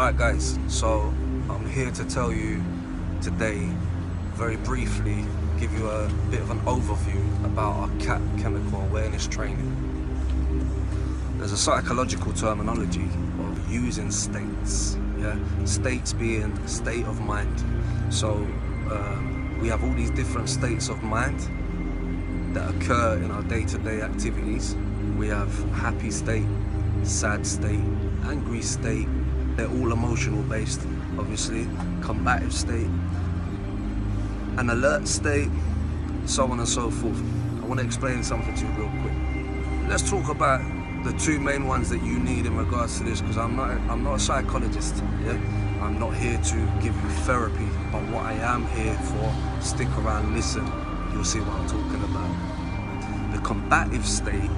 Alright guys, so I'm here to tell you today, very briefly, give you a bit of an overview about our CAT, chemical awareness training. There's a psychological terminology of using states, states being state of mind. So we have all these different states of mind that occur in our day-to-day activities. We have happy state, sad state, angry state. They're all emotional based, obviously. Combative state, an alert state, so on and so forth. I want to explain something to you real quick. Let's talk about the two main ones that you need in regards to this, because I'm not a psychologist. I'm not here to give you therapy, but what I am here for, stick around, listen, you'll see what I'm talking about. The combative state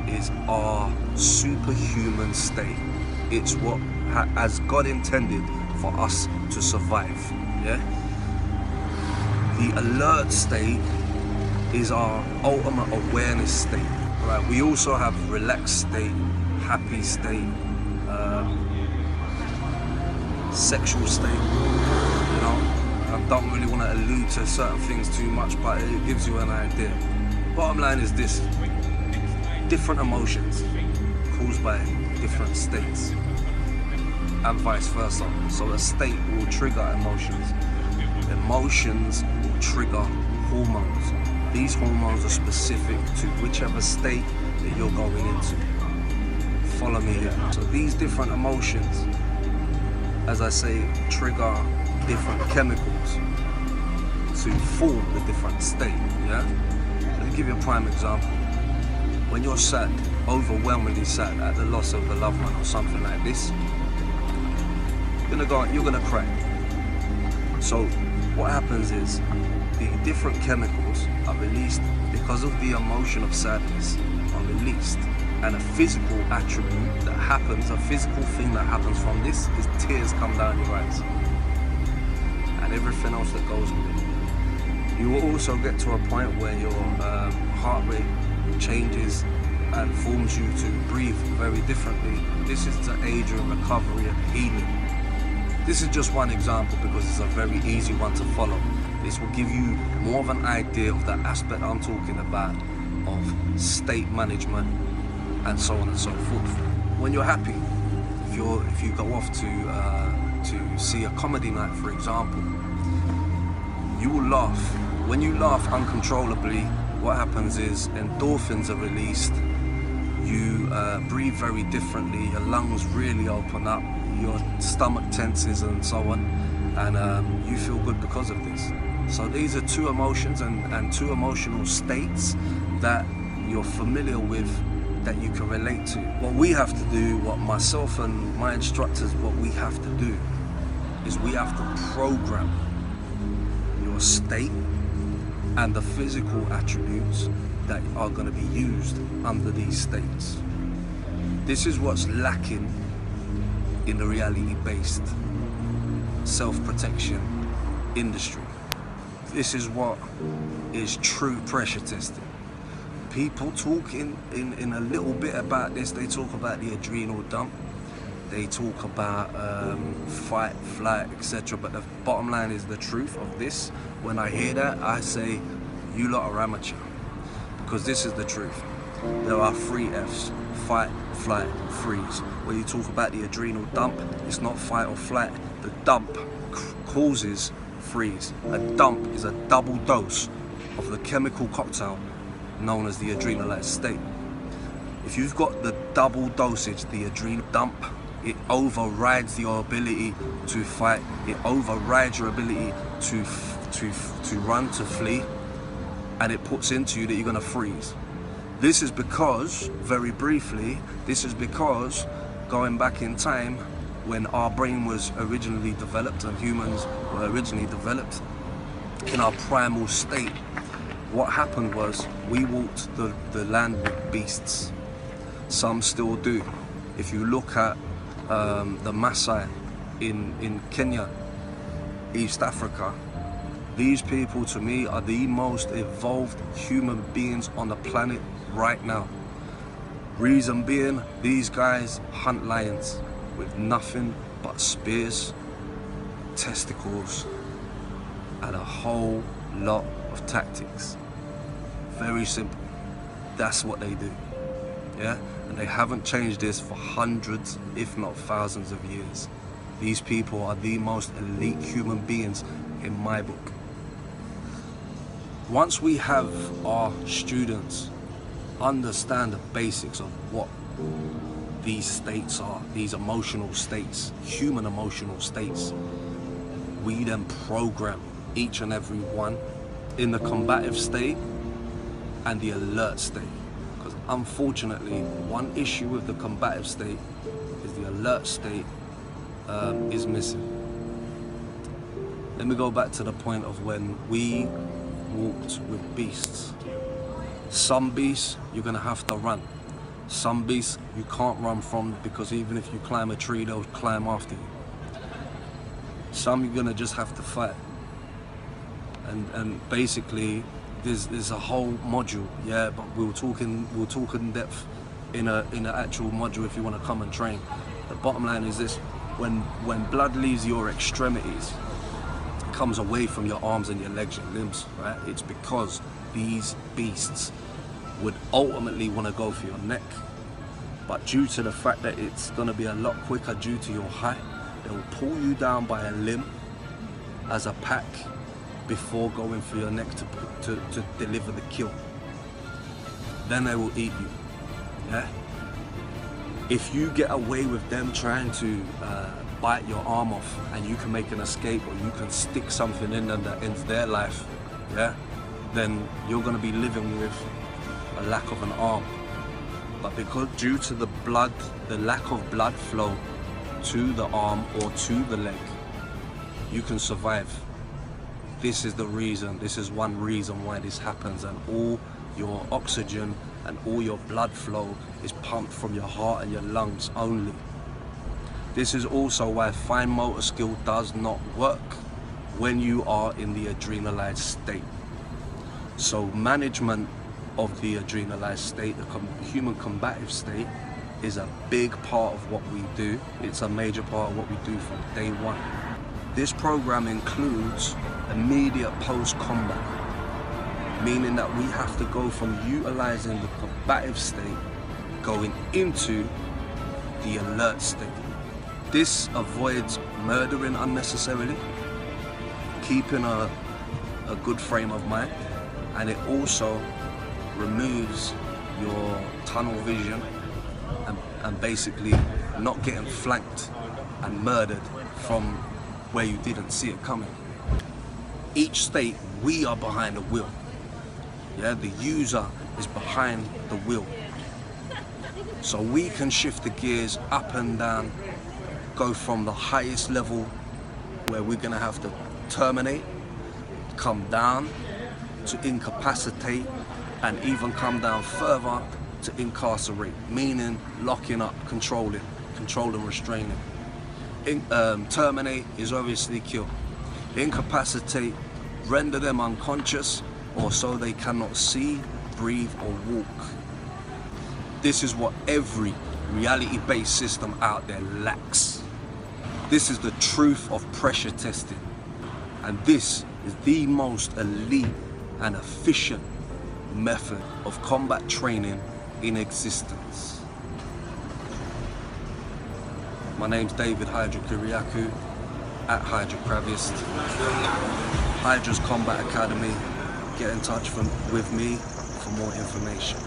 is our superhuman state. It's what as God intended for us to survive. The alert state is our ultimate awareness state. Right? We also have relaxed state, happy state, sexual state. I don't really want to allude to certain things too much, but it gives you an idea. Bottom line is this: different emotions caused by different states, and vice versa. So a state will trigger emotions. Emotions will trigger hormones. These hormones are specific to whichever state that you're going into. Follow me here. So these different emotions, as I say, trigger different chemicals to form the different state. Let me give you a prime example. When you're sad, overwhelmingly sad at the loss of a loved one or something like this, you're gonna cry. So what happens is the different chemicals are released because of the emotion of sadness are released, and a physical attribute that happens, a physical thing that happens from this, is tears come down your eyes and everything else that goes with it. You will also get to a point where your heart rate changes and forms you to breathe very differently. This is to aid your recovery and healing. This is just one example because it's a very easy one to follow. This will give you more of an idea of the aspect I'm talking about of state management and so on and so forth. When you're happy, if you go off to see a comedy night, for example, you will laugh. When you laugh uncontrollably, what happens is endorphins are released. You breathe very differently. Your lungs really open up. Your stomach tenses and so on, and you feel good because of this. So these are two emotions and two emotional states that you're familiar with, that you can relate to. What we have to do, what myself and my instructors, what we have to do is we have to program your state and the physical attributes that are going to be used under these states. This is what's lacking in the reality-based self-protection industry. This is what is true pressure testing. People talk in a little bit about this. They talk about the adrenal dump. They talk about fight, flight, etc. But the bottom line is the truth of this. When I hear that, I say, you lot are amateur. Because this is the truth. There are 3 Fs: fight, flight, freeze. When you talk about the adrenal dump, it's not fight or flight. The dump causes freeze. A dump is a double dose of the chemical cocktail known as the adrenalized state. If you've got the double dosage, the adrenal dump, it overrides your ability to fight. It overrides your ability to run, to flee, and it puts into you that you're gonna freeze. This is because, very briefly, going back in time, when our brain was originally developed and humans were originally developed in our primal state, what happened was we walked the land with beasts. Some still do. If you look at the Maasai in Kenya, East Africa, these people to me are the most evolved human beings on the planet right now. Reason being, these guys hunt lions. with nothing but spears, testicles, and a whole lot of tactics. Very simple. That's what they do. Yeah? And they haven't changed this for hundreds, if not thousands of years. These people are the most elite human beings in my book. Once we have our students understand the basics of what these states are, these emotional states, human emotional states, we then program each and every one in the combative state and the alert state. Because unfortunately, one issue with the combative state is the alert state is missing. Let me go back to the point of when we walked with beasts. Some beasts you're gonna have to run. Some beasts you can't run from, because even if you climb a tree, they'll climb after you. Some you're gonna just have to fight. And basically there's a whole module, yeah, but we'll talk in depth in an actual module if you want to come and train. The bottom line is this: when blood leaves your extremities, it comes away from your arms and your legs and limbs, right? It's because these beasts would ultimately want to go for your neck, but due to the fact that it's going to be a lot quicker due to your height, they will pull you down by a limb as a pack before going for your neck to deliver the kill. Then they will eat you. Yeah? If you get away with them trying to bite your arm off and you can make an escape, or you can stick something in them that ends their life, yeah, then you're going to be living with a lack of an arm. But because due to the lack of blood flow to the arm or to the leg, you can survive. This is the reason, this is one reason why this happens, and all your oxygen and all your blood flow is pumped from your heart and your lungs only. This is also why fine motor skill does not work when you are in the adrenalized state. So management of the adrenalized state, the human combative state, is a big part of what we do. It's a major part of what we do from day one. This program includes immediate post-combat, meaning that we have to go from utilizing the combative state going into the alert state. This avoids murdering unnecessarily, keeping a good frame of mind, and it also removes your tunnel vision and basically not getting flanked and murdered from where you didn't see it coming. Each state, we are behind the wheel. Yeah, the user is behind the wheel. So we can shift the gears up and down, go from the highest level where we're gonna have to terminate, come down to incapacitate, and even come down further to incarcerate, meaning locking up, controlling, restraining. Terminate is obviously kill. Incapacitate, render them unconscious, or so they cannot see, breathe, or walk. This is what every reality-based system out there lacks. This is the truth of pressure testing. And this is the most elite and efficient method of combat training in existence. My name's David Hydra Kiriakou at Hydra Combative, Hydra's Combat Academy. Get in touch with me for more information.